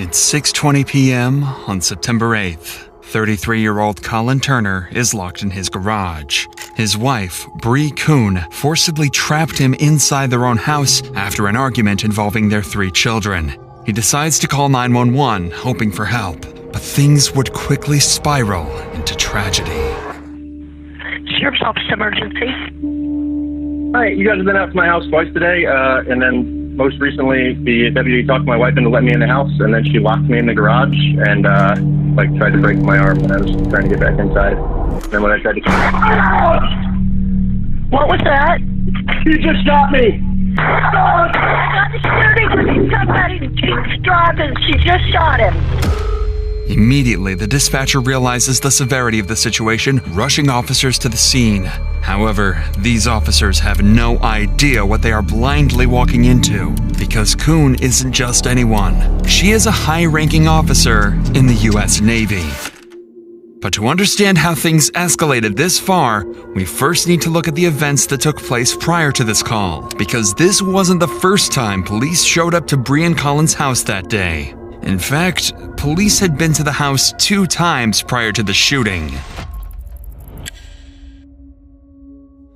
It's 6:20 p.m. on September 8th. 33-year-old Colin Turner is locked in his garage. His wife, Bree Kuhn, forcibly trapped him inside their own house after an argument involving their 3 children. He decides to call 911, hoping for help, but things would quickly spiral into tragedy. Sheriff's Office emergency. Hi, you guys have been out to my house twice today, and then most recently the deputy talked my wife into letting me in the house, and then she locked me in the garage and tried to break my arm when I was trying to get back inside. And then when I tried to What was that? You just shot me! Oh, I got the shooting with somebody. Jeep's driving. She just shot him. Immediately, the dispatcher realizes the severity of the situation, rushing officers to the scene. However, these officers have no idea what they are blindly walking into, because Kuhn isn't just anyone. She is a high-ranking officer in the U.S. Navy. But to understand how things escalated this far, we first need to look at the events that took place prior to this call, because this wasn't the first time police showed up to Bree and Colin's house that day. In fact, police had been to the house 2 times prior to the shooting.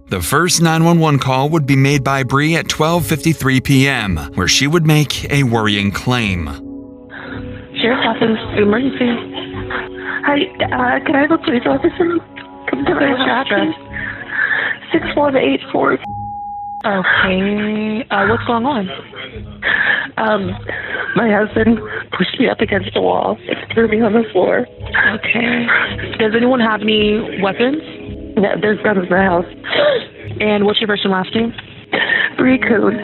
The first 911 call would be made by Bree at 12:53 p.m., where she would make a worrying claim. Sheriff's Office emergency. Hi, can I have a police officer come to my house? 6184. Okay, what's going on? My husband pushed me up against the wall and threw me on the floor. Okay. Does anyone have any weapons? No, there's none in the house. And what's your first and last name? Bree Kuhn.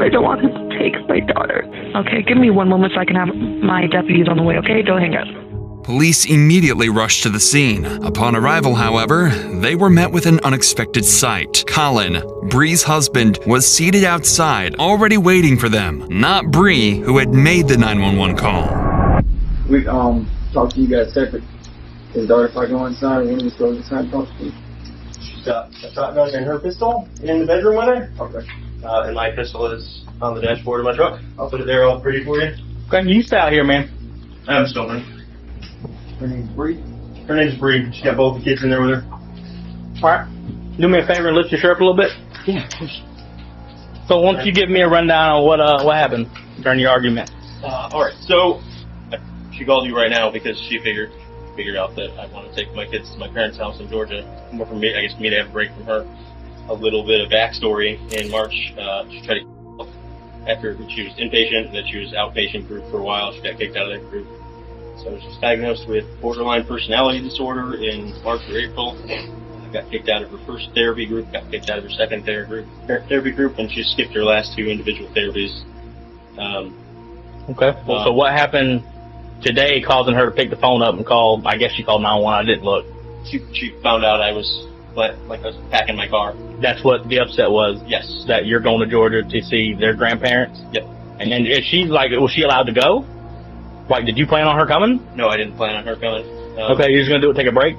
I don't want him to take my daughter. Okay, give me one moment so I can have my deputies on the way, okay? Don't hang up. Police immediately rushed to the scene. Upon arrival, however, they were met with an unexpected sight. Colin, Bree's husband, was seated outside, already waiting for them, not Bree, who had made the 911 call. We talked to you guys separate. His daughter, if I go inside, when we go inside and talk to you. She's got a shotgun and her pistol in the bedroom with her. Okay. And my pistol is on the dashboard of my truck. I'll put it there all pretty for you. Okay, you stay out here, man. I'm stolen. Her name's Bree. Her name's Bree. She's got both the kids in there with her. Alright. Do me a favor and lift your shirt up a little bit. Yeah, of course. So why don't you give me a rundown on what happened during your argument? Alright, so she called you right now because she figured out that I want to take my kids to my parents' house in Georgia. More for me, I guess, me to have a break from her. A little bit of backstory. In March, she tried to after she was inpatient, and then she was outpatient group for a while. She got kicked out of that group. So she was diagnosed with borderline personality disorder in March or April. Got kicked out of her first therapy group, got kicked out of her second therapy group, and she skipped her last 2 individual therapies. Okay. Well, so what happened today causing her to pick the phone up and call? I guess she called 911. I didn't look. She found out I was packing my car. That's what the upset was. Yes. That you're going to Georgia to see their grandparents. Yep. And then is she was she allowed to go? Like, did you plan on her coming? No, I didn't plan on her coming. Okay, you're just gonna do it, take a break?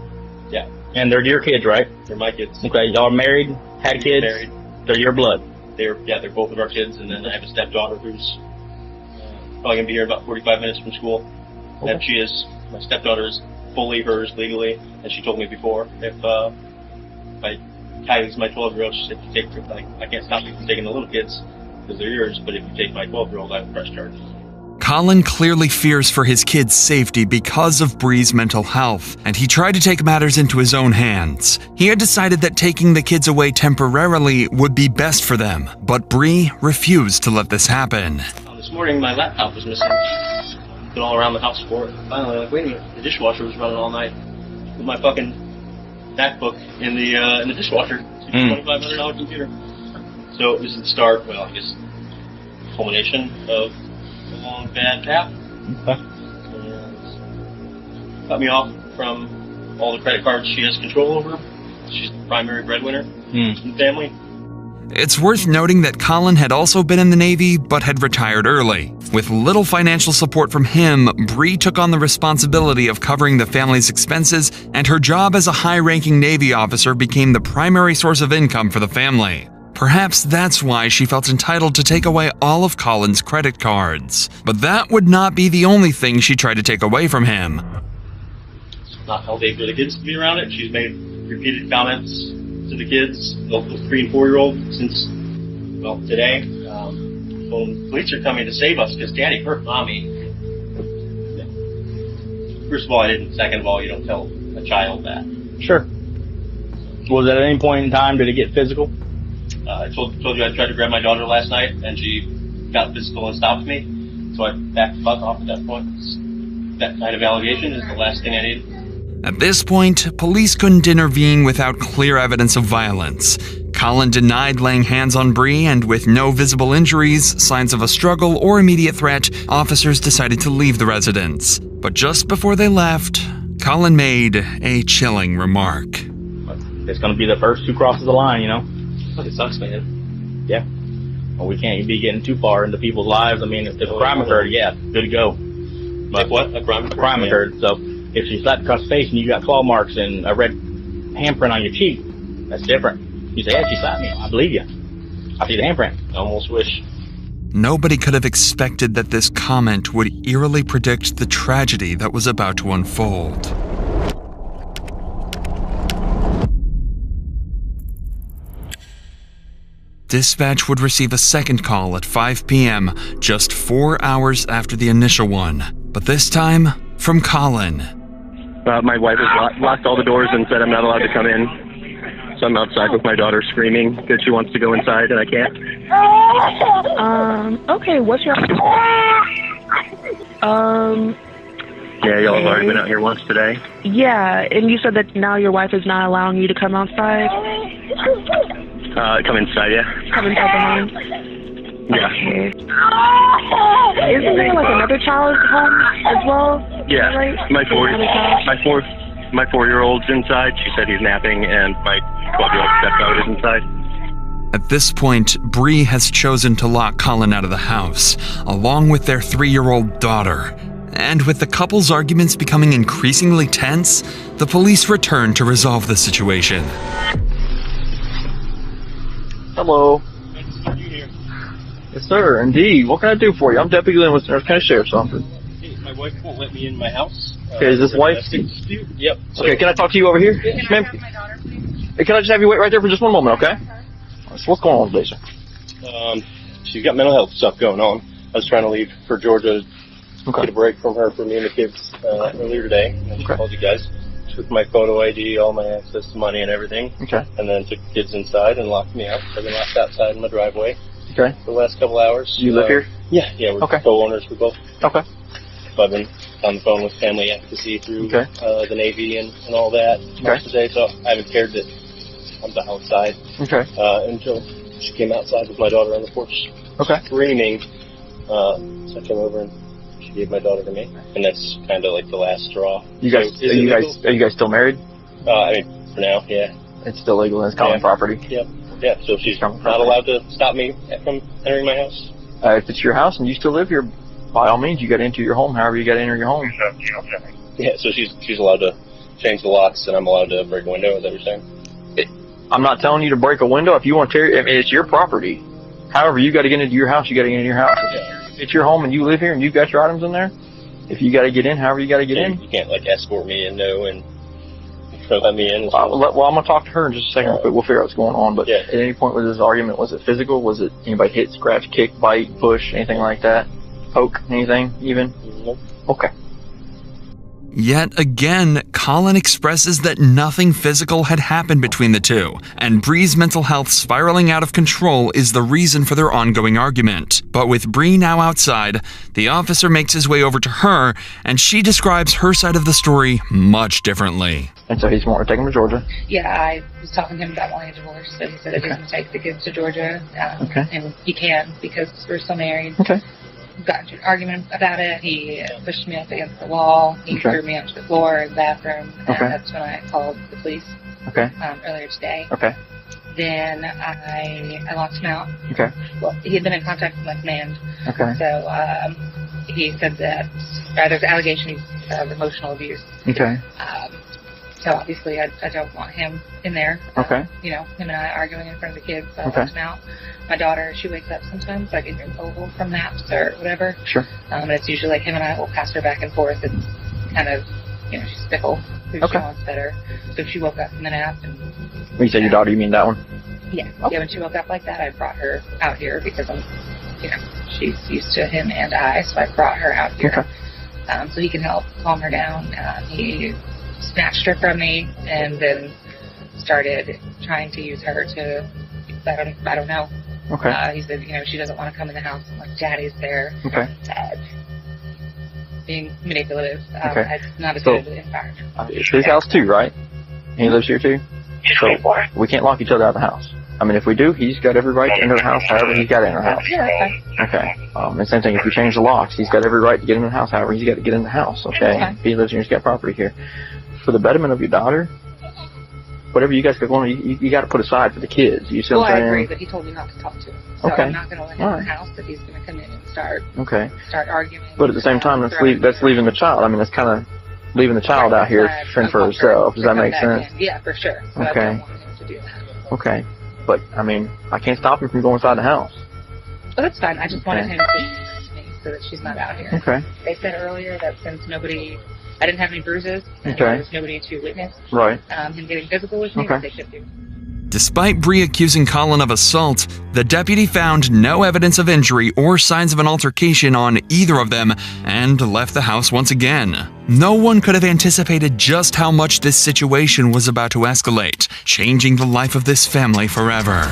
Yeah. And they're your kids, right? They're my kids. Okay, y'all are married, had kids? Married. They're your blood? They're both of our kids, and then I have a stepdaughter who's probably gonna be here in about 45 minutes from school. Okay. And my stepdaughter is fully hers legally, and she told me before, if Kylie's my 12-year-old, she said, if you take, I can't stop you from taking the little kids, because they're yours, but if you take my 12-year-old, I will press charges. Colin clearly fears for his kids' safety because of Bree's mental health, and he tried to take matters into his own hands. He had decided that taking the kids away temporarily would be best for them, but Bree refused to let this happen. This morning, my laptop was missing. Been all around the house for it. Finally, wait a minute, the dishwasher was running all night. With my fucking MacBook in the dishwasher. It's a $2,500 computer. So it was the start, well, I guess, culmination of a long bad path. Okay. And cut me off from all the credit cards she has control over. She's the primary breadwinner in the family. It's worth noting that Colin had also been in the Navy, but had retired early. With little financial support from him, Bree took on the responsibility of covering the family's expenses, and her job as a high-ranking Navy officer became the primary source of income for the family. Perhaps that's why she felt entitled to take away all of Colin's credit cards. But that would not be the only thing she tried to take away from him. It's not healthy for the kids to be around it. She's made repeated comments to the kids, both the 3 and 4-year-old, since, well, today. When police are coming to save us because Daddy hurt Mommy. First of all, I didn't. Second of all, you don't tell a child that. Sure. Was at any point in time, did it get physical? I told you I tried to grab my daughter last night, and she got physical and stopped me. So I backed the fuck off at that point. That kind of allegation is the last thing I need. At this point, police couldn't intervene without clear evidence of violence. Colin denied laying hands on Bree, and with no visible injuries, signs of a struggle, or immediate threat, officers decided to leave the residence. But just before they left, Colin made a chilling remark. It's going to be the first who crosses the line, you know? It sucks, man. Yeah. Well, we can't be getting too far into people's lives. I mean, if a crime occurred, yeah, good to go. But Like what? A crime occurred. So if she slapped across the face and you got claw marks and a red handprint on your cheek, that's different. You say, yeah, she slapped me. I believe you. I see the handprint. I almost wish. Nobody could have expected that this comment would eerily predict the tragedy that was about to unfold. Dispatch would receive a second call at 5 p.m., just 4 hours after the initial one. But this time, from Colin. My wife has locked all the doors and said I'm not allowed to come in. So I'm outside with my daughter screaming that she wants to go inside and I can't. Okay, what's your... Yeah, y'all have already been out here once today. Yeah, and you said that now your wife is not allowing you to come outside? Come inside, yeah. Come inside the home? Yeah. Okay. Isn't there like another child home as well? Yeah, Right? my Another child? 4-year-old's inside. She said he's napping, and my 12-year-old stepdaughter is inside. At this point, Bree has chosen to lock Colin out of the house, along with their 3-year-old daughter. And with the couple's arguments becoming increasingly tense, the police return to resolve the situation. Hello. Yes, sir, indeed. What can I do for you? I'm Deputy Glenn with North County Sheriff's Office. Hey, my wife won't let me in my house. Okay, is this wife? Yep. So, Okay, can I talk to you over here? Yes, ma'am. Hey, can I just have you wait right there for just one moment, okay? So what's going on today, sir? she's got mental health stuff going on. I was trying to leave for Georgia, get a break from her for me and the kids earlier today. And I called you guys. Took my photo ID, all my access to money and everything. Okay. And then took the kids inside and locked me out. So I've been locked outside in my driveway. Okay. For the last couple hours. You live here? Yeah, we're co-owners. We both. Okay. So I've been on the phone with family advocacy through the Navy and all that most of the day. So I haven't cared that I'm outside. Okay. Until she came outside with my daughter on the porch. Okay. Screaming. So I came over and she gave my daughter to me, and that's kind of like the last straw. You guys, so are you guys still married? I mean, for now, yeah. It's still legal and it's common property. Yep. Yeah. So she's not allowed to stop me from entering my house. If it's your house and you still live here, by all means, you got to enter your home. However, you got to enter your home. Yeah. So she's allowed to change the locks, and I'm allowed to break a window. Is that what you're saying? I'm not telling you to break a window. If you want to tear, I mean, it's your property. However, you got to get into your house. You got to get into your house. If it's your home and you live here and you got your items in there, if you got to get in, however you got to get in. You can't like escort me in, and let me in. Well, I'm gonna talk to her in just a second. But we'll figure out what's going on. But at any point with this argument, was it physical? Was it anybody hit, scratch, kick, bite, push, anything like that? Poke, anything even? Nope. Okay. Yet again, Colin expresses that nothing physical had happened between the two, and Bree's mental health spiraling out of control is the reason for their ongoing argument. But with Bree now outside, the officer makes his way over to her, and she describes her side of the story much differently. And so he's wanting to take him to Georgia? Yeah, I was talking to him about wanting a divorce, so he said that he's going to take the kids to Georgia, and he can because we're still married. Okay. Got into an argument about it. He pushed me up against the wall. He threw me onto the floor in the bathroom. And that's when I called the police earlier today. Okay. Then I locked him out. Okay. Well, he had been in contact with my command. Okay. So he said that there's allegations of emotional abuse. Okay. So obviously I don't want him in there. Okay. You know, him and I arguing in front of the kids, so I Okay. left him out. My daughter, she wakes up sometimes, like in Oval from naps or whatever. Sure. And it's usually like him and I will pass her back and forth and kind of, you know, she's fickle. Who Okay. she wants better. So if she woke up from the nap and... When you say your daughter, you mean that one? Yeah. Yeah, when she woke up like that, I brought her out here because I'm, you know, she's used to him and I, so I brought her out here. Okay. So he can help calm her down. He snatched her from me and then started trying to use her to, I don't know. Okay. He said, you know, she doesn't want to come in the house. I'm like, Daddy's there. Okay. Being manipulative. Okay. It's not a So- good environment. It's his house too, right? He lives here too? So we can't lock each other out of the house. I mean, if we do, he's got every right to enter the house however he's got to enter the house. Yeah, that's fine. Okay. And same thing, if we change the locks, he's got every right to get in the house however he's got to get in the house, okay? Okay. If he lives here, he's got property here. For the betterment of your daughter, whatever you guys got going on, you got to put aside for the kids. You see Well, what I I'm saying? agree, but he told me not to talk to him. So Okay. I'm not going to let him in the house, but he's going to come in and start arguing. But at the same time, that's leaving the child. I mean, that's kind of leaving the child out here to fend for herself. Does that make sense? Yeah, for sure. So I Okay. don't want him to do that. Okay. But, I mean, I can't stop him from going inside the house. But that's fine. I just wanted Okay. him to see me so that she's not out here. Okay. They said earlier that since I didn't have any bruises, and Okay. there was nobody to witness Right. him getting physical with me, Okay. that they should do. Despite Bree accusing Colin of assault, the deputy found no evidence of injury or signs of an altercation on either of them and left the house once again. No one could have anticipated just how much this situation was about to escalate, changing the life of this family forever.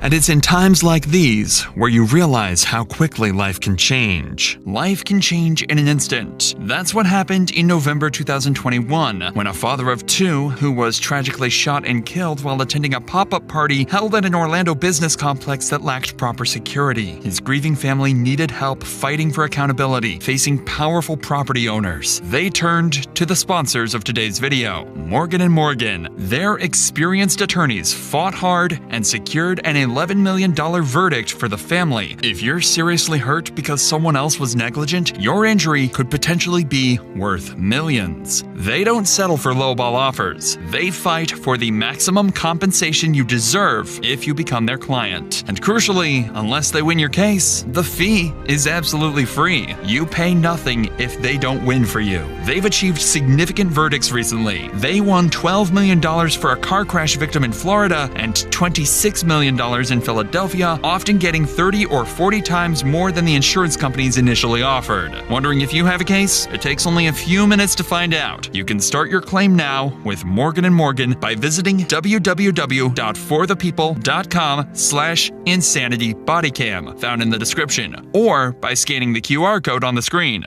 And it's in times like these where you realize how quickly life can change. Life can change in an instant. That's what happened in November 2021, when a father of two, who was tragically shot and killed while attending a pop-up party held at an Orlando business complex that lacked proper security. His grieving family needed help fighting for accountability, facing powerful property owners. They turned to the sponsors of today's video, Morgan & Morgan. Their experienced attorneys fought hard and secured an $11 million verdict for the family. If you're seriously hurt because someone else was negligent, your injury could potentially be worth millions. They don't settle for lowball offers. They fight for the maximum compensation you deserve if you become their client. And crucially, unless they win your case, the fee is absolutely free. You pay nothing if they don't win for you. They've achieved significant verdicts recently. They won $12 million for a car crash victim in Florida and $26 million in Philadelphia, often getting 30 or 40 times more than the insurance companies initially offered. Wondering if you have a case? It takes only a few minutes to find out. You can start your claim now with Morgan & Morgan by visiting www.forthepeople.com/insanitybodycam, found in the description, or by scanning the QR code on the screen.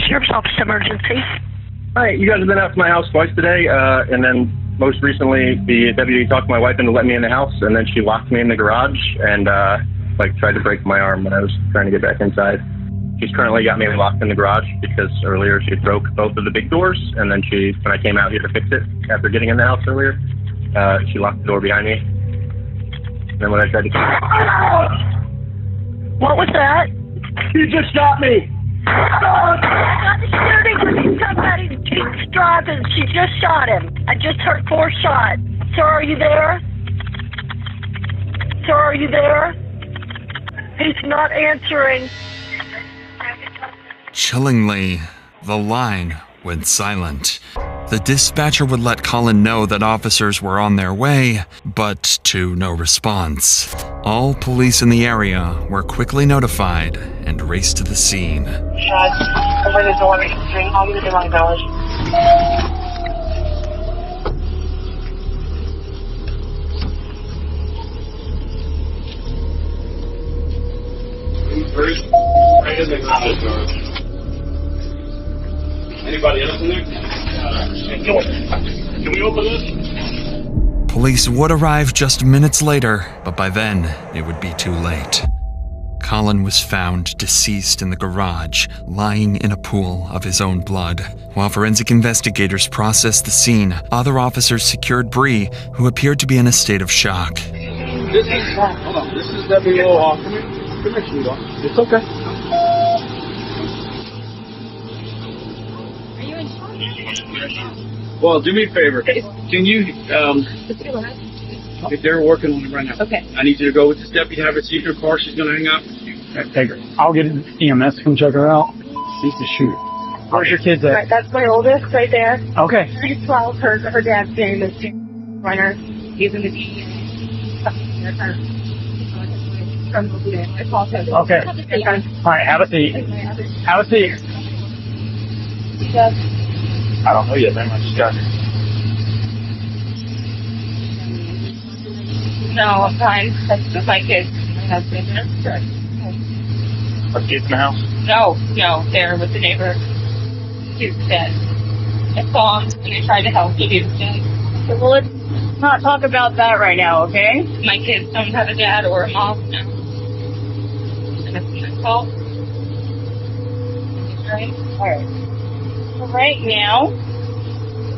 Sheriff's Office emergency. Hi, you guys have been out to my house twice today, and then most recently the deputy talked my wife into letting me in the house, and then she locked me in the garage and tried to break my arm when I was trying to get back inside. She's currently got me locked in the garage because earlier she broke both of the big doors, and then when I came out here to fix it after getting in the house earlier, she locked the door behind me. And then when I tried to What was that? You just shot me! Shooting with somebody. She's driving. She just shot him. I just heard 4 shots. Sir, are you there? Sir, are you there? He's not answering. Chillingly, the line went silent. The dispatcher would let Colin know that officers were on their way, but to no response. All police in the area were quickly notified and raced to the scene. Open the door. I'll give you $1. Anybody else in there? Can we open this? Police would arrive just minutes later, but by then, it would be too late. Colin was found deceased in the garage, lying in a pool of his own blood. While forensic investigators processed the scene, other officers secured Bree, who appeared to be in a state of shock. This is hold on. This is Deputy Lohawk. Come here, sweetheart. It's okay. Well, do me a favor. Can you, if they're working on it right now. Okay. I need you to go with this deputy, have her see if her car, she's going to hang out with you. Take her. I'll get EMS to come check her out. She's the shooter. Where's your kids at? Right, that's my oldest right there. Okay. She's 12. Her dad's name is Runner. He's in the DEA. Okay. All right, have a seat. Have a seat. Yes. I don't know yet, man. I just got here. No, I'm fine. That's just my kids. My husband. Are kids in the house? No, they're with the neighbor. He's dead. I saw him and I tried to help him. He was dead. Well, let's not talk about that right now, okay? My kids don't have a dad or a mom now. And it's my fault. Right? Alright. So right now,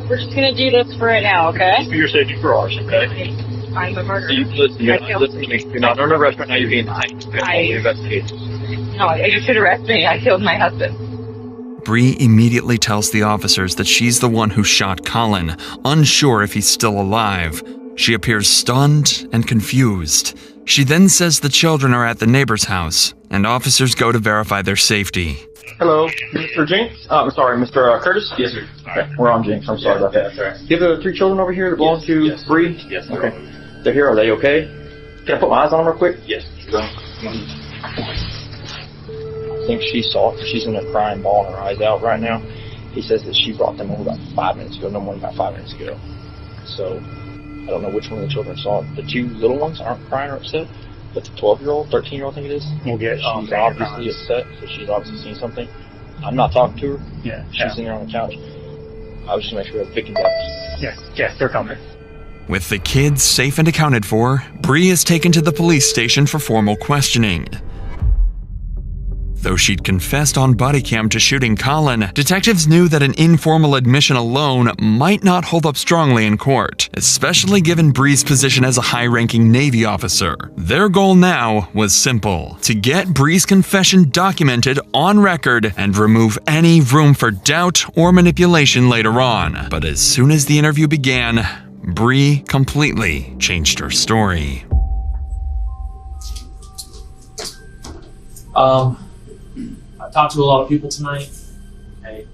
we're just gonna do this for right now, okay? For your safety for ours, okay? I'm a murderer. Listen to me. You're not under arrest right now. You're being investigated. No, you should arrest me. I killed my husband. Bree immediately tells the officers that she's the one who shot Colin, unsure if he's still alive. She appears stunned and confused. She then says the children are at the neighbor's house, and officers go to verify their safety. Hello, Mr. Jinx? I'm sorry, Mr. Curtis? Yes, sir. Okay, we're on Jinx. I'm sorry about that. That's right. Do you have the 3 children over here that belong to Bree? Yes. Okay. They're here. Are they okay? Can I put my eyes on them real quick? Yes. I think she saw it. She's in a crying ball and her eyes out right now. He says that she brought them over about 5 minutes ago, no more than about 5 minutes ago. So, I don't know which one of the children saw it. The 2 little ones aren't crying or upset, but the 12-year-old, 13-year-old, I think it is. We'll get she's obviously upset, so she's obviously seen something. I'm not talking to her. Yeah. She's sitting there on the couch. I was just make sure we have victim data. Yes, they're coming. With the kids safe and accounted for, Bree is taken to the police station for formal questioning. Though she'd confessed on body cam to shooting Colin, detectives knew that an informal admission alone might not hold up strongly in court, especially given Bree's position as a high-ranking Navy officer. Their goal now was simple: to get Bree's confession documented on record and remove any room for doubt or manipulation later on. But as soon as the interview began, Bree completely changed her story. I talked to a lot of people tonight, okay?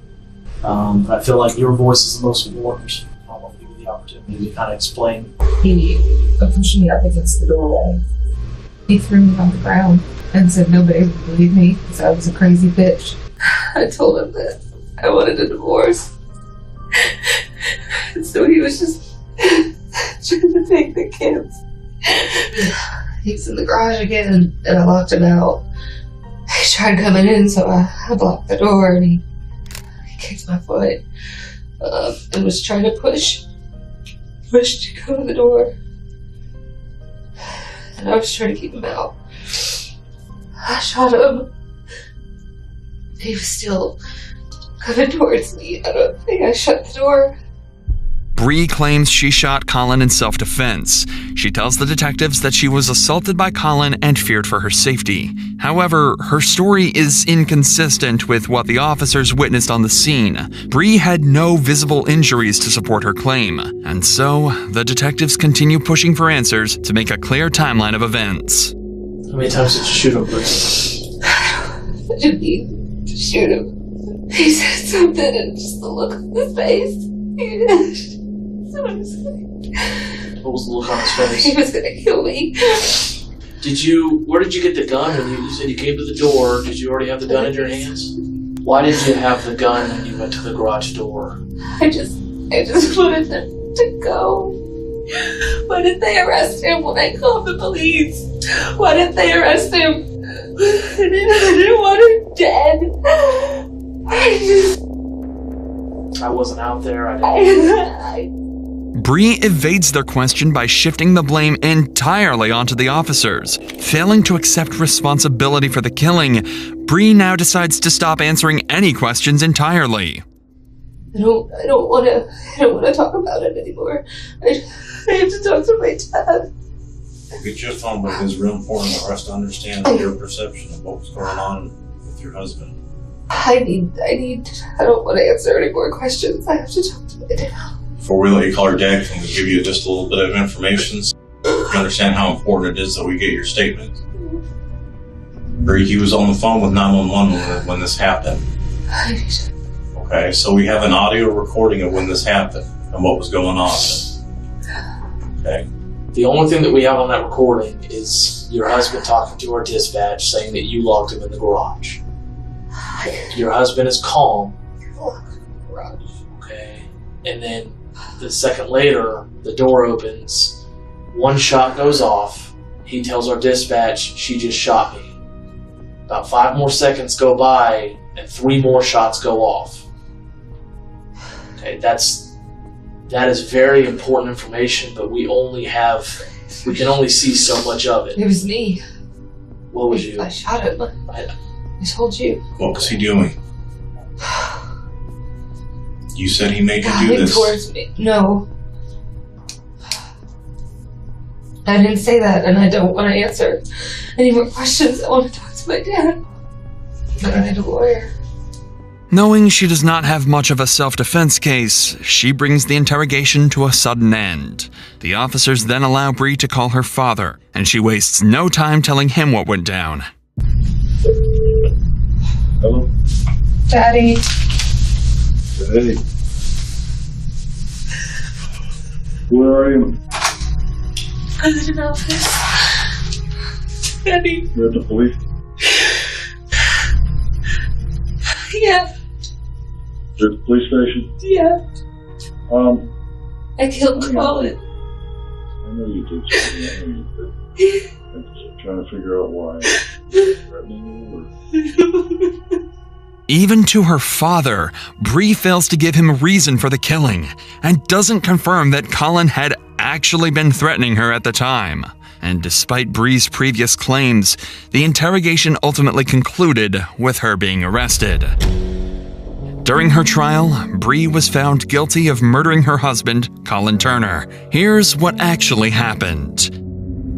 But I feel like your voice is the most important. I want to give you the opportunity to kind of explain. He pushed me up against the doorway. He threw me on the ground and said nobody would believe me because I was a crazy bitch. I told him that I wanted a divorce. So he was just trying to take the kids. He was in the garage again and I locked him out. He tried coming in, so I blocked the door and he kicked my foot and was trying to push to go to the door. And I was trying to keep him out. I shot him. He was still coming towards me. I don't think I shut the door. Bree claims she shot Colin in self-defense. She tells the detectives that she was assaulted by Colin and feared for her safety. However, her story is inconsistent with what the officers witnessed on the scene. Bree had no visible injuries to support her claim, and so the detectives continue pushing for answers to make a clear timeline of events. How many times did you shoot him, Bree? I didn't mean to shoot him. He said something and just the look on his face. What was the look on his face? He was gonna kill me. Where did you get the gun? When you said you came to the door, did you already have the gun in your hands? Why did you have the gun when you went to the garage door? I just wanted them to go. Why did they arrest him when I called the police? Why did they arrest him? I didn't want him dead. I wasn't out there. Bree evades their question by shifting the blame entirely onto the officers. Failing to accept responsibility for the killing, Bree now decides to stop answering any questions entirely. I don't want to talk about it anymore. I have to talk to my dad. We'll get you a phone book. It's real important for us to understand your perception of what was going on with your husband. I don't want to answer any more questions. I have to talk to my dad. Before we let you call her dad, can we give you just a little bit of information so you understand how important it is that we get your statement? Bree, he was on the phone with 911 when this happened. Okay, so we have an audio recording of when this happened and what was going on. Okay. The only thing that we have on that recording is your husband talking to our dispatch saying that you locked him in the garage. Your husband is calm. Okay. And then the second later, the door opens, one shot goes off. He tells our dispatch, she just shot me. About 5 more seconds go by and 3 more shots go off. Okay, that is very important information, but we can only see so much of it. It was me. What was you? I shot him. I told you. What was he doing? You said he made you do Coming this. towards me. No. I didn't say that, and I don't want to answer any more questions. I want to talk to my dad. But I need a lawyer. Knowing she does not have much of a self-defense case, she brings the interrogation to a sudden end. The officers then allow Bree to call her father, and she wastes no time telling him what went down. Hello? Daddy. Hey. Where are you? I'm in an office. Daddy. You're at the police? Yeah. You're at the police station? Yeah. I killed Colin. I know you did. I know you did. I'm just trying to figure out why. Threatening you or... Even to her father, Bree fails to give him a reason for the killing and doesn't confirm that Colin had actually been threatening her at the time. And despite Bree's previous claims, the interrogation ultimately concluded with her being arrested. During her trial, Bree was found guilty of murdering her husband, Colin Turner. Here's what actually happened.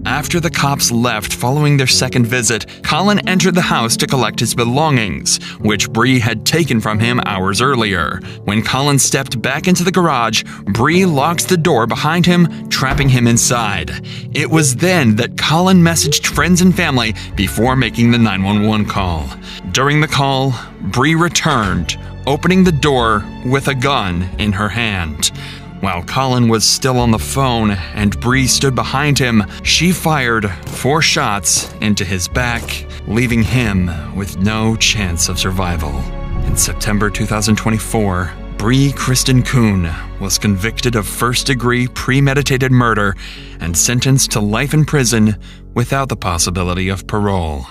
After the cops left following their second visit, Colin entered the house to collect his belongings, which Bree had taken from him hours earlier. When Colin stepped back into the garage, Bree locked the door behind him, trapping him inside. It was then that Colin messaged friends and family before making the 911 call. During the call, Bree returned, opening the door with a gun in her hand. While Colin was still on the phone and Bree stood behind him, she fired 4 shots into his back, leaving him with no chance of survival. In September 2024, Bree Kristen Kuhn was convicted of first-degree premeditated murder and sentenced to life in prison without the possibility of parole.